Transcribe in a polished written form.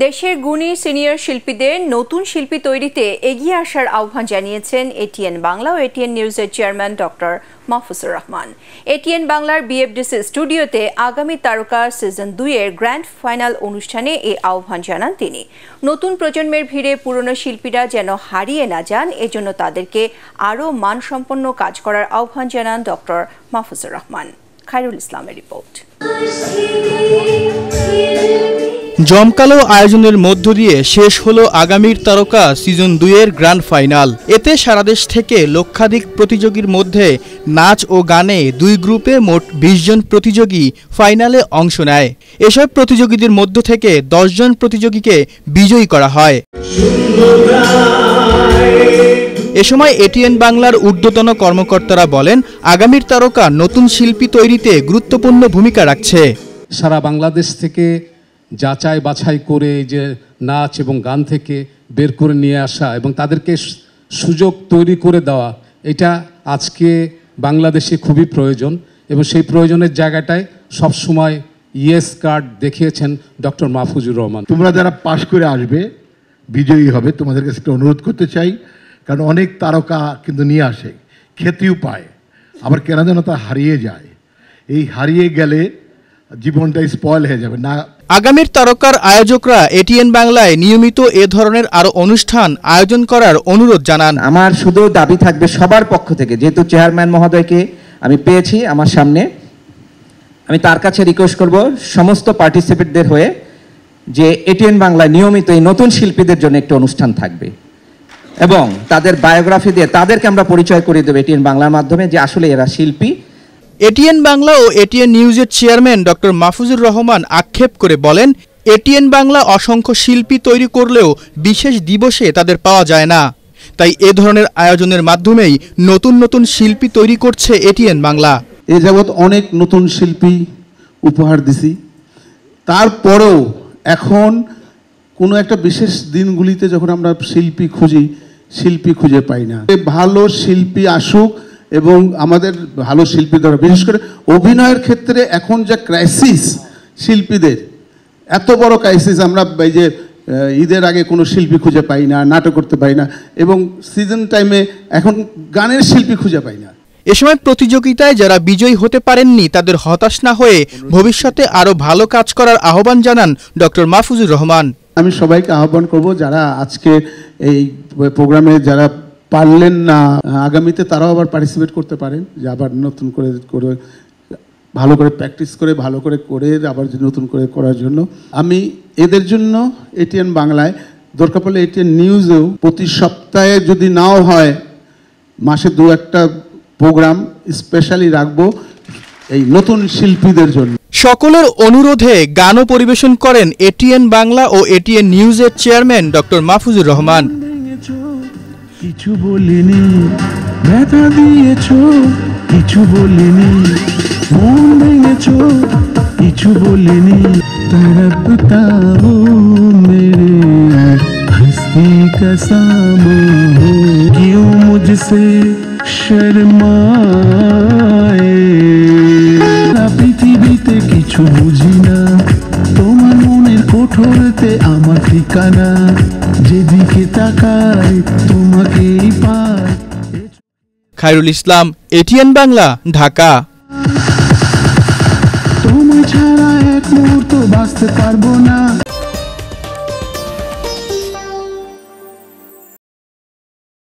দেশের গুণী সিনিয়র শিল্পীদের নতুন শিল্পী তৈরিতে এগিয়ে আসার আহ্বান জানিয়েছেন এটিএন বাংলা ও এটিএন নিউজের chairman doctor Mahfuzur Rahman. ATN বাংলার বিএফডিসি স্টুডিওতে আগামী তারকা সিজন 2-এর গ্র্যান্ড ফাইনাল অনুষ্ঠানে এই আহ্বান জানান তিনি। নতুন প্রজন্মের ভিড়ে পুরনো শিল্পীরা যেন হারিয়ে না যান, এজন্য তাদেরকে আরও মানসম্পন্ন কাজ করার আহ্বান জানান ডক্টর মাহফুজুর রহমান। খায়রুল ইসলামের রিপোর্ট। জমকালো আয়োজনের মধ্য দিয়ে শেষ হলো আগামীর তারকা সিজন 2-এর গ্র্যান্ড ফাইনাল। এতে সারা দেশ থেকে লক্ষাধিক প্রতিযোগীর মধ্যে নাচ ও গানে 2 গ্রুপে মোট 20 জন প্রতিযোগী ফাইনালে অংশ নেয়। এসব প্রতিযোগীদের মধ্য থেকে 10 জন প্রতিযোগীকে বিজয়ী করা হয়। এ সময় এটিএন বাংলার ঊর্ধ্বতন কর্মকর্তারা বলেন, আগামীর তারকা নতুন শিল্পী তৈরিতে গুরুত্বপূর্ণ ভূমিকা রাখছে। সারা বাংলাদেশ থেকে যাচাই বাছাই করে যে নাচ এবং গান থেকে বের করে নিয়ে আসা এবং তাদেরকে সুযোগ তৈরি করে দেওয়া, এটা আজকে বাংলাদেশে খুবই প্রয়োজন এবং সেই প্রয়োজনের জায়গাটায় সবসময় ইয়েস কার্ড দেখিয়েছেন ডক্টর মাহফুজুর রহমান। তোমরা যারা পাশ করে আসবে, বিজয়ী হবে, তোমাদের কাছে একটা অনুরোধ করতে চাই, কারণ অনেক তারকা কিন্তু নিয়ে আসে, খ্যাতিও পায়, আবার কেন যেন তা হারিয়ে যায়। এই হারিয়ে গেলে জীবনটা স্পয়েল হয়ে যাবে না। আগামীর তারকার আয়োজকরা এটিএন বাংলায় নিয়মিত এ ধরনের আরো অনুষ্ঠান আয়োজন করার অনুরোধ জানান। আমার শুধু দাবি থাকবে সবার পক্ষ থেকে, যেহেতু চেয়ারম্যান মহোদয়কে আমি পেয়েছি আমার সামনে, আমি তার কাছে রিকোয়েস্ট করব সমস্ত পার্টিসিপেটদের হয়ে যে এটিএন বাংলায় নিয়মিত এই নতুন শিল্পীদের জন্য একটা অনুষ্ঠান থাকবে এবং তাদের বায়োগ্রাফি দিয়ে তাদেরকে আমরা পরিচয় করিয়ে দেবো এটিএন বাংলার মাধ্যমে যে আসলে এরা শিল্পী। এটিএন বাংলা ও এটিএন নিউজের চেয়ারম্যান ডক্টর মাহফুজুর রহমান আক্ষেপ করে বলেন, এটিএন বাংলা অসংখ্য শিল্পী তৈরি করলেও বিশেষ দিবসে তাদের পাওয়া যায় না। তাই এ ধরনের আয়োজনের মাধ্যমেই নতুন নতুন শিল্পী তৈরি করছে এটিএন বাংলা। এ যাবৎ অনেক নতুন শিল্পী উপহার দিছি, তারপরেও এখন কোনো একটা বিশেষ দিনগুলিতে যখন আমরা শিল্পী খুঁজি, শিল্পী খুঁজে পাই না। ভালো শিল্পী আসুক এবং আমাদের ভালো শিল্পী দ্বারা, বিশেষ করে অভিনয়ের ক্ষেত্রে এখন যা ক্রাইসিস শিল্পীদের, এত বড় ক্রাইসিস, আমরা এই যে ঈদের আগে কোনো শিল্পী খুঁজে পাই না, নাটক করতে পাই না, এবং সিজন টাইমে এখন গানের শিল্পী খুঁজে পাই না। এ সময় প্রতিযোগিতায় যারা বিজয়ী হতে পারেননি তাদের হতাশ না হয়ে ভবিষ্যতে আরো ভালো কাজ করার আহ্বান জানান ডক্টর মাহফুজুর রহমান। আমি সবাইকে আহ্বান করব, যারা আজকে এই প্রোগ্রামে যারা পারলেন না, আগামীতে তারাও আবার পার্টিসিপেট করতে পারেন, যে আবার নতুন করে ভালো করে প্র্যাকটিস করে ভালো করে আবার নতুন করে করার জন্য। আমি এদের জন্য এটিএন বাংলায়, দরকার পড়লে এটিএন নিউজেও প্রতি সপ্তাহে যদি নাও হয়, মাসে 2-1টা প্রোগ্রাম স্পেশালি রাখবো এই নতুন শিল্পীদের জন্য। সকলের অনুরোধে গানও পরিবেশন করেন এটিএন বাংলা ও এটিএন নিউজের চেয়ারম্যান ডক্টর মাহফুজুর রহমান। কিছু বলিনি, ব্যথা দিয়েছ, কিছু বলিনি, মন ভেঙেছ, কিছু বলিনি, তড়পতা হো মেরে হস্তি কা সামা হো, क्यों मुझसे শর্মায়ে, পৃথিবীতে কিছু বুঝি না, তোমার মনের কোঠরেতে আমার ঠিকানা, যেদিকে তাকাই তোমাকেই পাই। খায়রুল ইসলাম, এটিএন বাংলা, ঢাকা। তোমায় ছাড়া এক মুহূর্ত বাঁচতে পারবো না।